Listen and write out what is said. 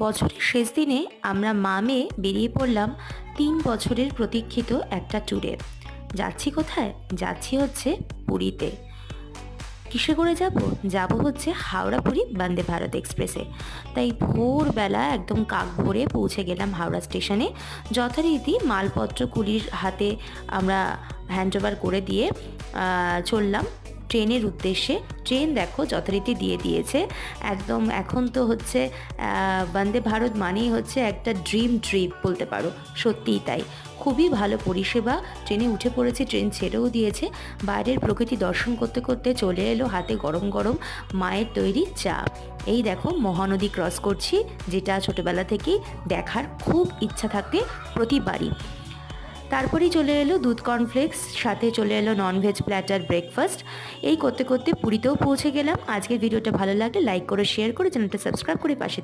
বছরের শেষ দিনে আমরা মা মেয়ে বেরিয়ে পড়লাম ৩ বছরের প্রতীক্ষিত একটা ট্যুরে। যাচ্ছি কোথায়? যাচ্ছি হচ্ছে পুরীতে। কিসে করে যাব? যাব হচ্ছে হাওড়া পুরী বন্দে ভারত এক্সপ্রেসে। তাই ভোরবেলা একদম কাক ভোরে পৌঁছে গেলাম হাওড়া স্টেশনে। যথারীতি মালপত্র কুলির হাতে আমরা হ্যান্ডওভার করে দিয়ে চললাম ট্রেনের উদ্দেশ্যে। ট্রেন দেখো যথারীতি দিয়ে দিয়েছে একদম। এখন তো হচ্ছে বন্দে ভারত মানেই হচ্ছে একটা ড্রিম ট্রিপ বলতে পারো, সত্যিই তাই। খুবই ভালো পরিষেবা। ট্রেনে উঠে পড়েছি, ট্রেন ছেড়েও দিয়েছে। বাইরের প্রকৃতি দর্শন করতে করতে চলে এলো হাতে গরম গরম মায়ের তৈরি চা। এই দেখো মহানদী ক্রস করছি, যেটা ছোটোবেলা থেকেই দেখার খুব ইচ্ছা থাকে প্রতিবারই। তারপরেই চলে এলো দুধ কর্নফ্লেক্স, সাথে চলে এলো ননভেজ প্ল্যাটার ব্রেকফাস্ট। এই করতে করতে পুরীতেও পৌঁছে গেলাম। আজকের ভিডিওটা ভালো লাগলে লাইক করে, শেয়ার করে, চ্যানেলটা সাবস্ক্রাইব করে পাশে